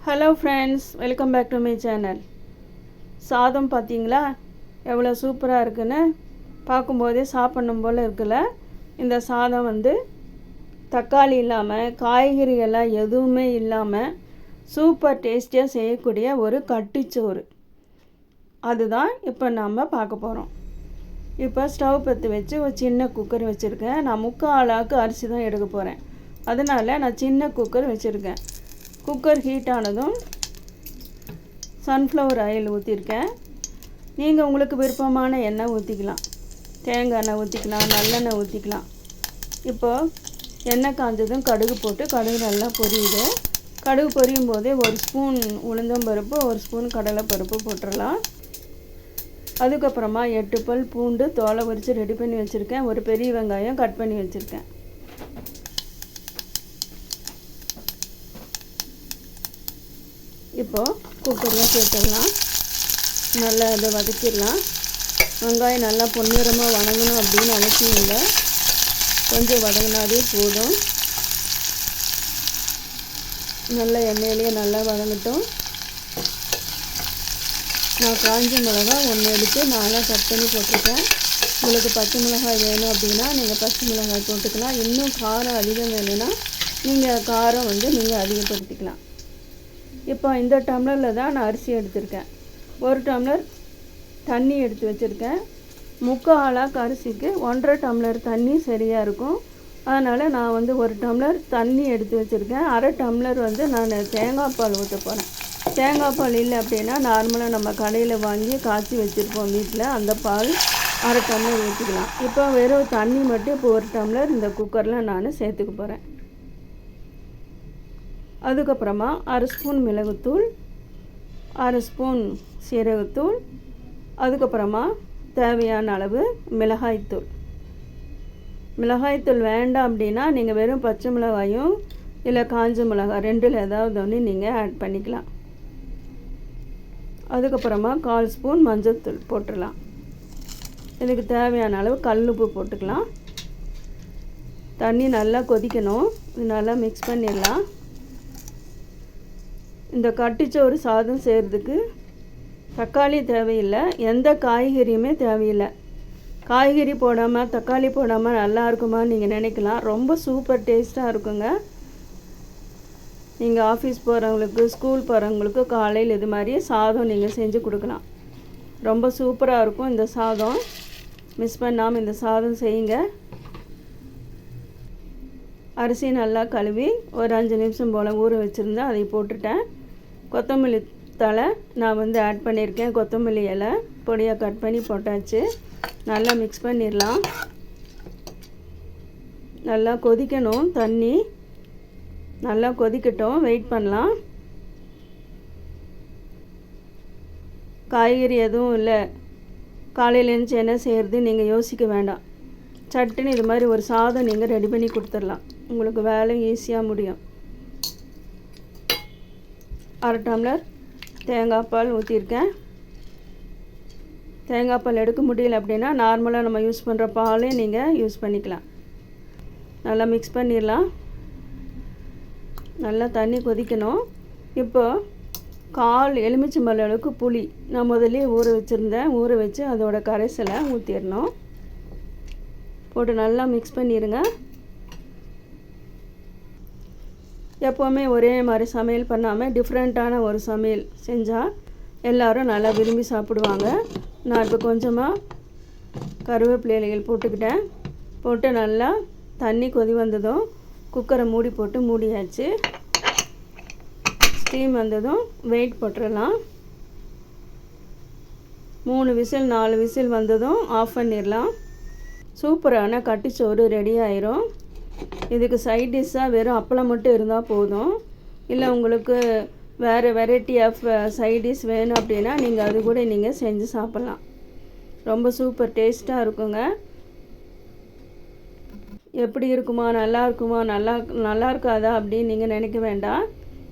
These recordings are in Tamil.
Hello friends, welcome back to my channel. சாதம் பார்த்தீங்களா எவ்வளோ சூப்பராக இருக்குன்னு? பார்க்கும்போதே சாப்பிடணும் போல் இருக்குல்ல. இந்த சாதம் தக்காளி இல்லாமல், காய்கறிகள்லாம் எதுவுமே இல்லாமல் சூப்பர் டேஸ்டியாக செய்யக்கூடிய ஒரு கட்டிச்சோறு. அதுதான் இப்போ நம்ம பார்க்க போகிறோம். இப்போ ஸ்டவ் பற்ற வச்சு ஒரு சின்ன குக்கர் வச்சுருக்கேன். நான் 3/4 அளவுக்கு அரிசி தான் எடுக்க போகிறேன். அதனால் நான் சின்ன குக்கர் வச்சுருக்கேன். குக்கர் ஹீட் ஆனதும் சன்ஃப்ளவர் ஆயில் ஊற்றிருக்கேன். நீங்கள் உங்களுக்கு விருப்பமான எண்ணெய் ஊற்றிக்கலாம். தேங்காய் எண்ணெய் ஊற்றிக்கலாம், நல்லெண்ணெய் ஊற்றிக்கலாம். இப்போது எண்ணெய் காஞ்சதும் கடுகு போட்டு, கடுகு நல்லா பொரியுது. கடுகு பொரியும் போதே 1 ஸ்பூன் உளுந்தம்பருப்பு, 1 ஸ்பூன் கடலைப்பருப்பு போட்டுடலாம். அதுக்கப்புறமா 8 பல் பூண்டு தோலை உரித்து ரெடி பண்ணி வச்சுருக்கேன். ஒரு பெரிய வெங்காயம் கட் பண்ணி வச்சுருக்கேன். இப்போது குக்கரில் சேர்த்துடலாம். நல்லா அதை வதக்கிடலாம். வெங்காயம் நல்லா பொன்னிறமாக வதங்கணும் அப்படின்னு அவசியம் இல்லை, கொஞ்சம் வதங்கினாதே போதும். நல்லா எண்ணெயிலேயே நல்லா வதங்கட்டும். நான் காஞ்ச மிளகாய் 1 எடுத்து 4 கட் பண்ணி போட்டிருக்கேன். உங்களுக்கு பச்சை மிளகாய் வேணும் அப்படின்னா நீங்கள் பச்சை மிளகாய் போட்டுக்கலாம். இன்னும் காரம் அதிகம் வேணும்னா நீங்கள் காரம் நீங்கள் அதிகப்படுத்திக்கலாம். இப்போ இந்த டம்ளரில் தான் நான் அரிசி எடுத்திருக்கேன். 1 டம்ளர் தண்ணி எடுத்து வச்சுருக்கேன். 3/4 அரிசிக்கு 1.5 டம்ளர் தண்ணி சரியாக இருக்கும். அதனால் நான் 1 டம்ளர் தண்ணி எடுத்து வச்சுருக்கேன். 1/2 டம்ளர் நான் தேங்காய் பால் ஊற்ற போகிறேன். தேங்காய் பால் இல்லை அப்படின்னா நார்மலாக நம்ம கடையில் வாங்கி காய்ச்சி வச்சுருப்போம் வீட்டில், அந்த பால் 1/2 டம்ளர் ஊற்றிக்கலாம். இப்போ வெறும் தண்ணி மட்டும் இப்போ 1 டம்ளர் இந்த குக்கரில் நான் சேர்த்துக்க போகிறேன். அதுக்கப்புறமா 1/2 ஸ்பூன் மிளகுத்தூள், 1/2 ஸ்பூன் சீரகத்தூள், அதுக்கப்புறமா தேவையான அளவு மிளகாய்த்தூள். மிளகாய்த்தூள் வேண்டாம் அப்படின்னா நீங்கள் வெறும் பச்சை மிளகாயும் இல்லை காஞ்ச மிளகாய் 2ல் ஏதாவது ஒன்று நீங்கள் ஆட் பண்ணிக்கலாம். அதுக்கப்புறமா 1/4 ஸ்பூன் மஞ்சள்தூள் போட்டுடலாம். இதுக்கு தேவையான அளவு கல்லுப்பு போட்டுக்கலாம். தண்ணி நல்லா கொதிக்கணும். நல்லா மிக்ஸ் பண்ணிடலாம். இந்த கட்டிச்சோறு சாதம் செய்கிறதுக்கு தக்காளி தேவையில்லை, எந்த காய்கறியுமே தேவையில்லை. காய்கறி போடாமல் தக்காளி போடாமல் நல்லா இருக்குமான்னு நீங்கள் நினைக்கலாம். ரொம்ப சூப்பர் டேஸ்ட்டாக இருக்குங்க. நீங்கள் ஆஃபீஸ் போகிறவங்களுக்கு, ஸ்கூல் போகிறவங்களுக்கு காலையில் இது மாதிரி சாதம் நீங்கள் செஞ்சு கொடுக்கலாம். ரொம்ப சூப்பராக இருக்கும் இந்த சாதம். மிஸ் பண்ணாமல் இந்த சாதம் செய்யுங்க. அரிசி நல்லா கழுவி ஒரு 5 நிமிஷம் போல் ஊற வச்சுருந்தேன், அதை போட்டுட்டேன். கொத்தமல்லி தழை நான் ஆட் பண்ணியிருக்கேன். கொத்தமல்லி இலை பொடியாக கட் பண்ணி போட்டாச்சு. நல்லா மிக்ஸ் பண்ணிடலாம். நல்லா கொதிக்கணும். தண்ணி நல்லா கொதிக்கட்டும், வெயிட் பண்ணலாம். காய்கறி எதுவும் இல்லை, காலையில் எழுந்துச்சி என்ன செய்கிறது நீங்கள் யோசிக்க வேண்டாம். சட்டுன்னு இது மாதிரி ஒரு சாதம் நீங்கள் ரெடி பண்ணி கொடுத்துடலாம். உங்களுக்கு வேலை ஈஸியாக முடியும். 1/2 டம்ளர் தேங்காய் பால் ஊற்றிருக்கேன். தேங்காய் பால் எடுக்க முடியல அப்படின்னா நார்மலாக நம்ம யூஸ் பண்ணுற பாலே நீங்கள் யூஸ் பண்ணிக்கலாம். நல்லா மிக்ஸ் பண்ணிடலாம். நல்லா தண்ணி கொதிக்கணும். இப்போது 1/4 எலுமிச்சம்பழம் அளவுக்கு புளி நான் முதல்ல ஊற வச்சுருந்தேன். ஊற வச்சு அதோட கரைசலை ஊற்றிடணும். போட்டு நல்லா மிக்ஸ் பண்ணிடுங்க. எப்போவுமே ஒரே மாதிரி சமையல் பண்ணாமல் டிஃப்ரெண்ட்டான ஒரு சமையல் செஞ்சால் எல்லோரும் நல்லா விரும்பி சாப்பிடுவாங்க. நான் இப்போ கொஞ்சமாக கருவேப்பிலைகள் போட்டுக்கிட்டேன். போட்டு நல்லா தண்ணி கொதி வந்ததும் குக்கரை மூடி போட்டு மூடியாச்சு. ஸ்டீம் வந்ததும் வெயிட் போட்டுடலாம். 3 விசில் 4 விசில் வந்ததும் ஆஃப் பண்ணிடலாம். சூப்பரான கட்டிச்சோறு ரெடி ஆயிரும். இதுக்கு சைட் டிஷ்ஷாக வெறும் அப்பளம் மட்டும் இருந்தால் போதும். இல்லை உங்களுக்கு வேறு வெரைட்டி ஆஃப் சைட் டிஷ் வேணும் அப்படின்னா நீங்கள் அது கூட நீங்கள் செஞ்சு சாப்பிட்லாம். ரொம்ப சூப்பர் டேஸ்ட்டாக இருக்குங்க. எப்படி இருக்குமா, நல்லா இருக்குமா, நல்லா இருக்காதா அப்படின்னு நீங்கள் நினைக்க வேண்டாம்.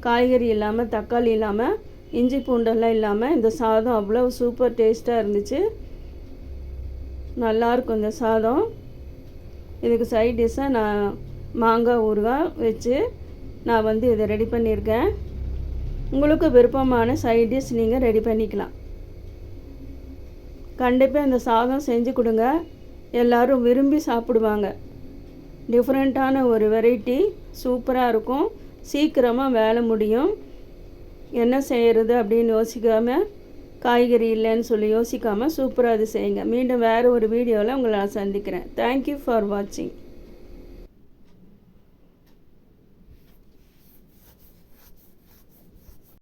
காய்கறி இல்லாமல், தக்காளி இல்லாமல், இஞ்சி பூண்டெல்லாம் இல்லாமல் இந்த சாதம் அவ்வளோ சூப்பர் டேஸ்ட்டாக இருந்துச்சு. நல்லாயிருக்கும் இந்த சாதம். இதுக்கு சைட் டிஷ்ஷாக நான் மாங்காய் ஊறுகாய் வச்சு நான் இதை ரெடி பண்ணியிருக்கேன். உங்களுக்கு விருப்பமான சைட் டிஷ் நீங்கள் ரெடி பண்ணிக்கலாம். கண்டிப்பாக இந்த சாதம் செஞ்சு கொடுங்க, எல்லோரும் விரும்பி சாப்பிடுவாங்க. டிஃப்ரெண்ட்டான ஒரு வெரைட்டி, சூப்பராக இருக்கும். சீக்கிரமாக வேலை முடியும். என்ன செய்கிறது அப்படின்னு யோசிக்காமல், காய்கறி இல்லைன்னு சொல்லி யோசிக்காமல் சூப்பராக அது செய்யுங்க. மீண்டும் வேறு ஒரு வீடியோவில் உங்களை நான் சந்திக்கிறேன். தேங்க்யூ ஃபார் வாட்சிங்.